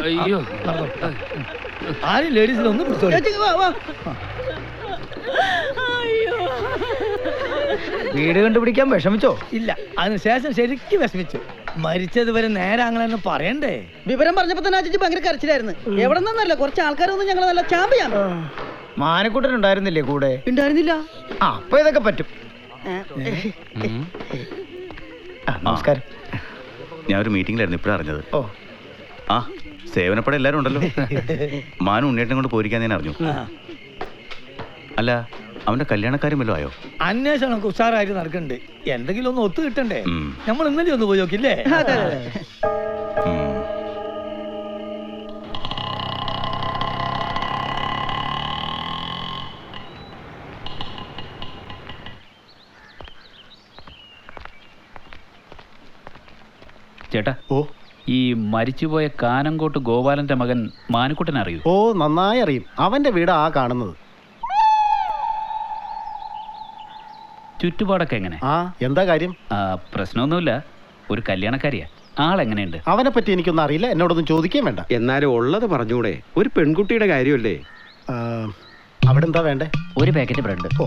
അയ്യോ, ആരും ലേഡീസിലൊന്നും വീട് കണ്ടുപിടിക്കാൻ വിഷമിച്ചോ? ഇല്ല, അതിനുശേഷം ശരിക്കും വിഷമിച്ചു. മരിച്ചത് വരെ നേരെ അങ്ങനെ പറയണ്ടേ? വിവരം പറഞ്ഞപ്പോ തന്നെ ചേച്ചി ഭയങ്കര കരച്ചിലായിരുന്നു. എവിടെ നിന്നല്ല, കുറച്ച് ആൾക്കാരൊന്നും ഞങ്ങൾ നല്ല ചാമ്പിയാണ്. മാനക്കുട്ടൻ ഉണ്ടായിരുന്നില്ലേ കൂടെ? ഉണ്ടായിരുന്നില്ല. അപ്പൊ ഇതൊക്കെ പറ്റും. നമസ്കാരം. ഞാൻ ഒരു മീറ്റിംഗിലായിരുന്നു ഇപ്പഴാ അറിഞ്ഞത്. ഓ ആ സേവനപ്പട എല്ലാരും ഉണ്ടല്ലോ. മാനും ഉണ്ണേട്ടനെ കൊണ്ട് പോയിരിക്കാൻ ഞാൻ അറിഞ്ഞു. അല്ല, അവന്റെ കല്യാണക്കാര്യം വല്ലതും ആയോ? അന്വേഷണം ഉഷാറായിട്ട് നടക്കുന്നുണ്ട്. എന്തെങ്കിലും ഒന്ന് ഒത്തു കിട്ടണ്ടേ? നമ്മൾ ഇന്നലെ ഒന്ന് പോയി നോക്കില്ലേ? ചേട്ടാ, ഓ ഈ മരിച്ചുപോയ കാനങ്കോട്ട് ഗോപാലന്റെ മകൻ മാനുക്കുട്ടൻ അറിയൂ? ഓ നന്നായി അറിയും. അവന്റെ വീട് ആ കാണുന്നത്. ചുറ്റുപാടൊക്കെ എങ്ങനെ? ആ എന്താ കാര്യം? പ്രശ്നമൊന്നുമില്ല. ഒരു കല്യാണക്കാരിയാ. ആളെങ്ങനെയുണ്ട്? അവനെ പറ്റി എനിക്കൊന്നും അറിയില്ല, എന്നോടൊന്നും ചോദിക്കുകയും വേണ്ട. എന്നാലും ഉള്ളത് പറഞ്ഞൂടെ? ഒരു പെൺകുട്ടിയുടെ കാര്യമല്ലേ? അവിടെ എന്താ വേണ്ടേ? ഒരു പാക്കറ്റ് ബ്രെഡ്. ഓ